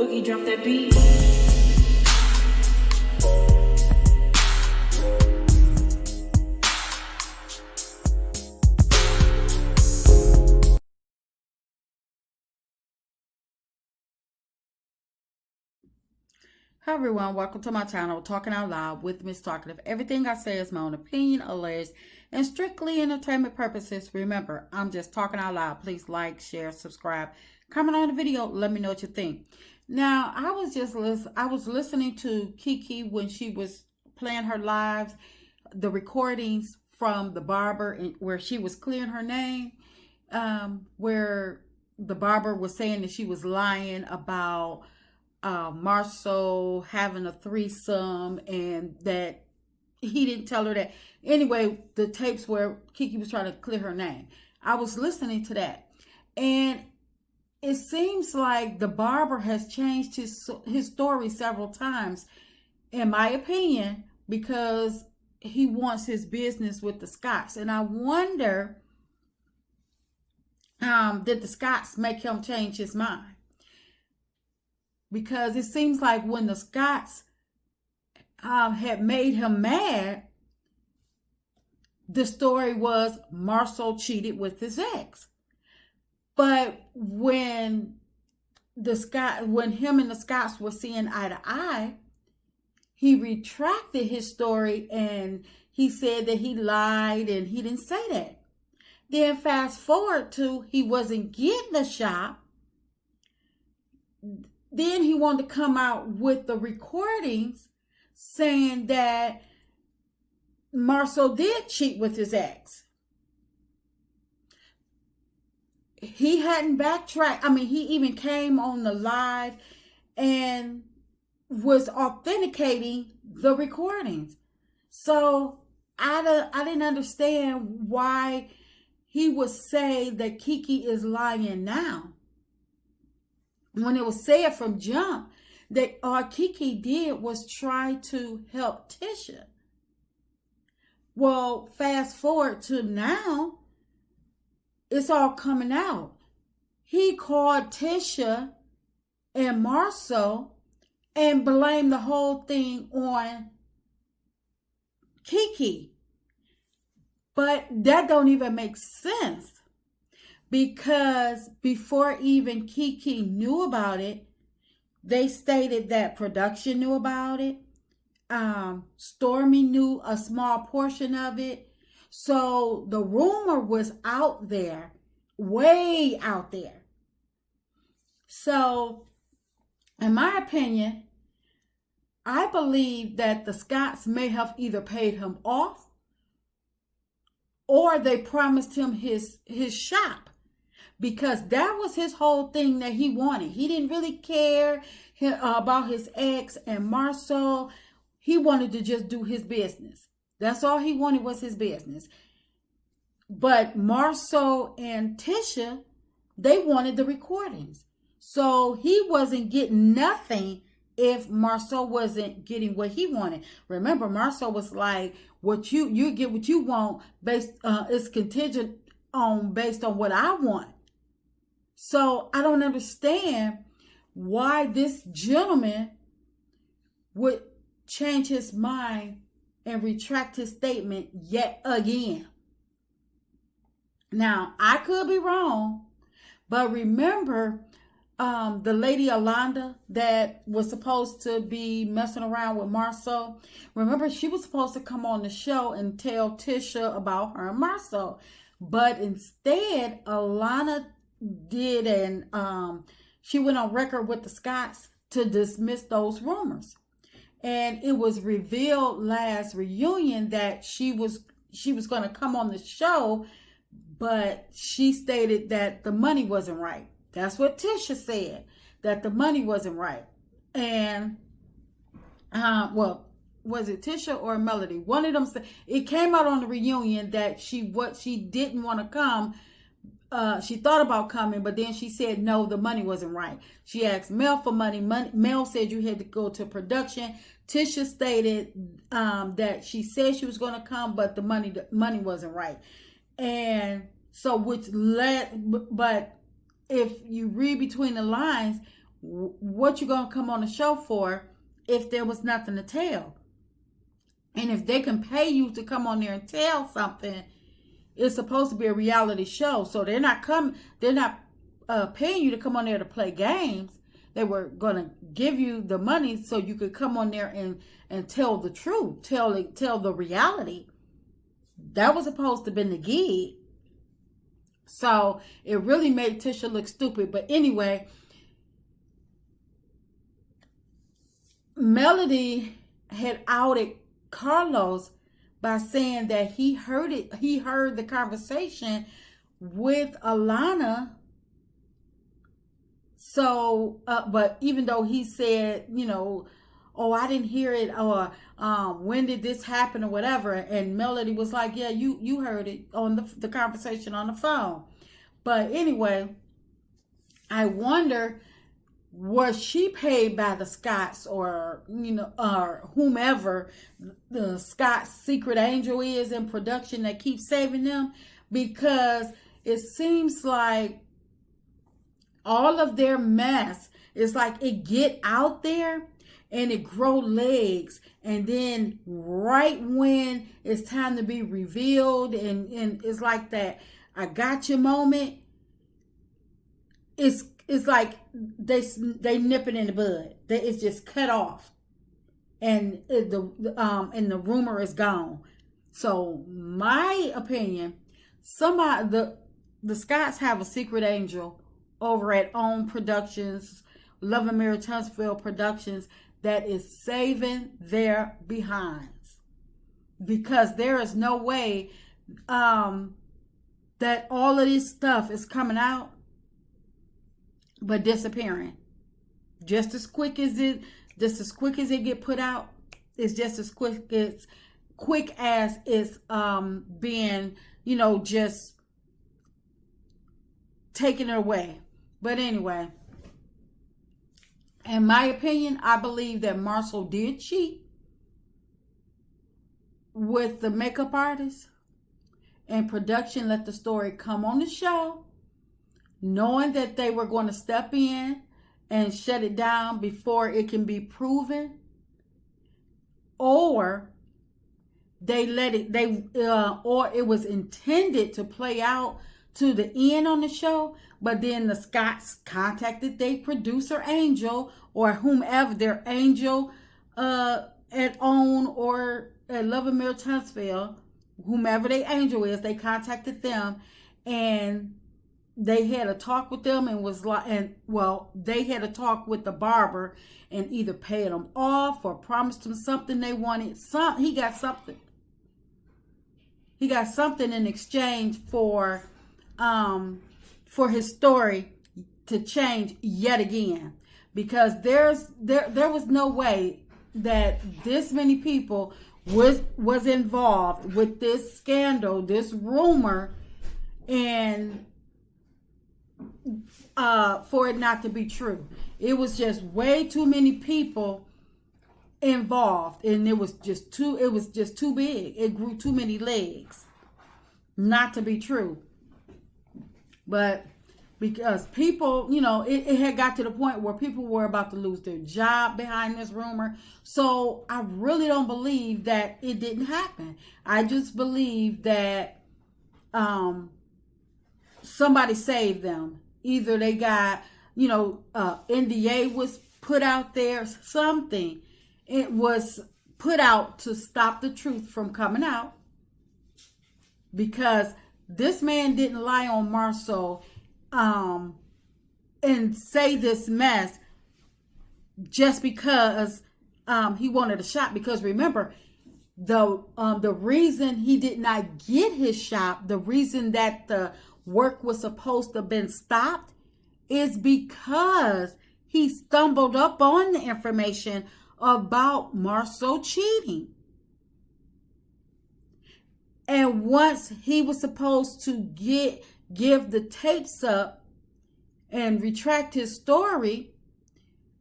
Boogie, drop that beat. Hi everyone, welcome to my channel, Talking Out Loud with Miss Talkative. Everything I say is my own opinion, alleged, and strictly entertainment purposes. Remember, I'm just talking out loud. Please like, share, subscribe, comment on the video. Let me know what you think. Now, I was listening to Kiki when she was playing her lives, the recordings from the barber where she was clearing her name, where the barber was saying that she was lying about Marceau having a threesome and that he didn't tell her that. Anyway, the tapes where Kiki was trying to clear her name. I was listening to that. And it seems like the barber has changed his story several times, in my opinion, because he wants his business with the Scotts. And I wonder, did the Scotts make him change his mind? Because it seems like when the Scotts had made him mad, the story was Marceau cheated with his ex. But when him and the Scotts were seeing eye to eye, he retracted his story and he said that he lied and he didn't say that. Then fast forward to he wasn't getting the shop. Then he wanted to come out with the recordings saying that Marceau did cheat with his ex. He hadn't backtracked. I mean, he even came on the live and was authenticating the recordings. So I didn't understand why he would say that Kiki is lying now, when it was said from jump that all Kiki did was try to help Tisha. Well, fast forward to now, it's all coming out. He called Tisha and Marceau and blamed the whole thing on Kiki. But that don't even make sense. Because before even Kiki knew about it, they stated that production knew about it. Stormy knew a small portion of it. So the rumor was out there, way out there. So, in my opinion, I believe that the Scotts may have either paid him off or they promised him his shop. Because that was his whole thing that he wanted. He didn't really care about his ex and Marceau. He wanted to just do his business. That's all he wanted was his business. But Marceau and Tisha, they wanted the recordings. So he wasn't getting nothing if Marceau wasn't getting what he wanted. Remember, Marceau was like, "What you get what you want based it's contingent on based on what I want." So I don't understand why this gentleman would change his mind and retract his statement yet again. Now, I could be wrong, but remember the lady Alonda that was supposed to be messing around with Marceau? Remember, she was supposed to come on the show and tell Tisha about her and Marceau. But instead, Alana did, and she went on record with the Scotts to dismiss those rumors. And it was revealed last reunion that she was going to come on the show, but she stated that the money wasn't right. That's what Tisha said, that the money wasn't right. And well, was it Tisha or Melody? One of them said it came out on the reunion that she didn't want to come. She thought about coming, but then she said no, the money wasn't right. She asked Mel for money. Mel said you had to go to production. Tisha stated that she said she was going to come, but the money wasn't right. And so but if you read between the lines, what you gonna come on the show for if there was nothing to tell? And if they can pay you to come on there and tell something, it's supposed to be a reality show. So they're not paying you to come on there to play games. They were gonna give you the money so you could come on there and tell the truth, tell the reality. That was supposed to have been the gig. So it really made Tisha look stupid. But anyway, Melody had outed Carlos by saying that he heard the conversation with Alana. So, but even though he said, oh, I didn't hear it, or when did this happen, or whatever, and Melody was like, yeah, you heard it on the conversation on the phone. But anyway, I wonder, was she paid by the Scotts, or or whomever the Scotts secret angel is in production that keeps saving them? Because it seems like all of their mess is like it get out there and it grow legs, and then right when it's time to be revealed, and it's like that I got you moment, it's like they nip it in the bud. It's just cut off, and the rumor is gone. So my opinion, the Scotts have a secret angel over at OWN Productions, Love and Mary Tunstall Productions, that is saving their behinds, because there is no way that all of this stuff is coming out but disappearing just as quick as it get put out. It's just as quick as it's being just taking it away. But anyway, in my opinion, I believe that Marcel did cheat with the makeup artist, and production let the story come on the show, knowing that they were going to step in and shut it down before it can be proven, or they let it, or it was intended to play out to the end on the show, but then the Scotts contacted their producer angel, or whomever their angel at OWN or at Love and Mary Tunstall, whomever their angel is, they contacted them, and they had a talk with them, and they had a talk with the barber, and either paid them off or promised them something they wanted. He got something. He got something in exchange for his story to change yet again, because there was no way that this many people was involved with this scandal, this rumor, and for it not to be true. It was just way too many people involved, and it was just too big. It grew too many legs not to be true. But because people, it had got to the point where people were about to lose their job behind this rumor. So I really don't believe that it didn't happen. I just believe that somebody saved them. Either they got, NDA was put out there, something. It was put out to stop the truth from coming out, because this man didn't lie on Marcel and say this mess just because he wanted a shot. Because remember, the reason he did not get his shot, the reason that the work was supposed to have been stopped, is because he stumbled up on the information about Marcel cheating. And once he was supposed to give the tapes up and retract his story,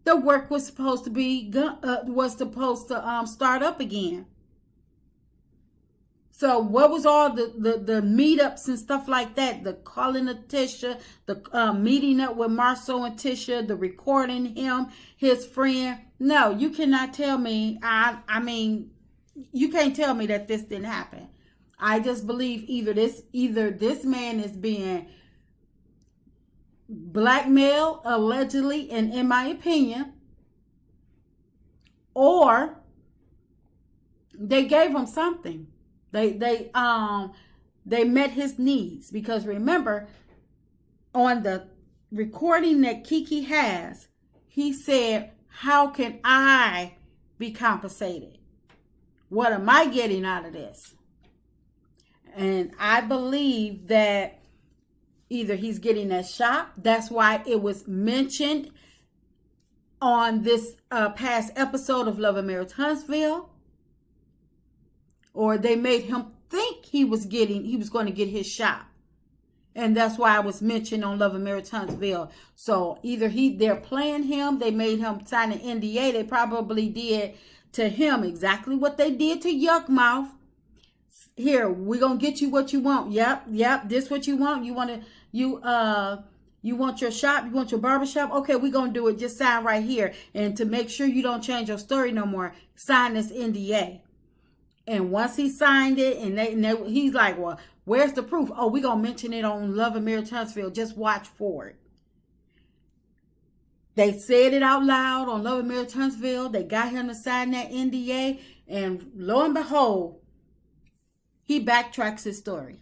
the work was supposed to start up again. So what was all the meetups and stuff like that? The calling of Tisha, the meeting up with Marceau and Tisha, the recording him, his friend. No, you cannot tell me. I mean, you can't tell me that this didn't happen. I just believe either this man is being blackmailed allegedly, and in my opinion, or they gave him something. They met his needs, because remember, on the recording that Kiki has, he said, "How can I be compensated? What am I getting out of this?" And I believe that either he's getting that shop. That's why it was mentioned on this past episode of Love and Marriage Huntsville. Or they made him think he was going to get his shop. And that's why I was mentioned on Love and Marriage Huntsville. So either they're playing him, they made him sign an NDA. They probably did to him exactly what they did to Yuckmouth. Here, we're gonna get you what you want. Yep, this what you want. You want your shop, you want your barber shop? Okay, we're gonna do it. Just sign right here. And to make sure you don't change your story no more, sign this NDA. And once he signed it, and he's like, "Well, where's the proof?" "Oh, we're going to mention it on Love and Marriage Huntsville. Just watch for it." They said it out loud on Love and Marriage Huntsville. They got him to sign that NDA. And lo and behold, he backtracks his story.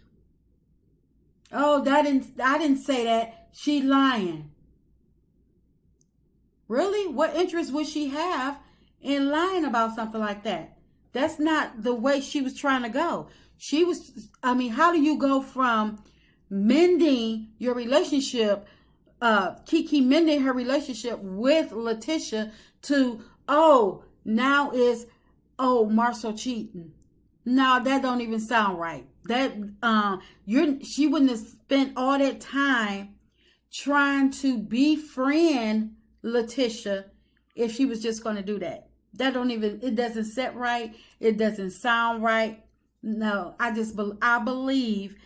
"Oh, I didn't say that. She lying." Really? What interest would she have in lying about something like that? That's not the way she was trying to go. How do you go from mending your relationship, Kiki mending her relationship with Letitia, to, now is, Marceau cheating? No, that don't even sound right. She wouldn't have spent all that time trying to befriend Letitia if she was just going to do that. It doesn't set right. It doesn't sound right. No, I believe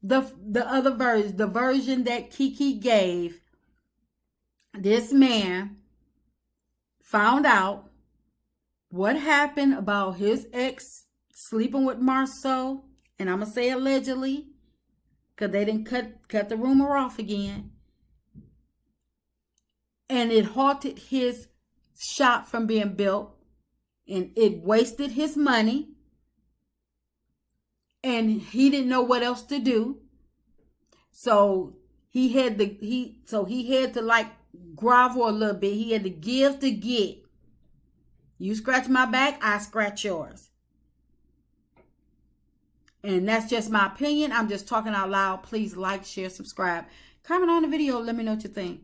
the other version, the version that Kiki gave. This man found out what happened about his ex sleeping with Marceau, and I'm gonna say allegedly, because they didn't cut the rumor off again, and it halted his shop from being built, and it wasted his money, and he didn't know what else to do. So he had to like grovel a little bit. He had to give to get. You scratch my back, I scratch yours. And that's just my opinion. I'm just talking out loud. Please like, share, subscribe, comment on the video. Let me know what you think.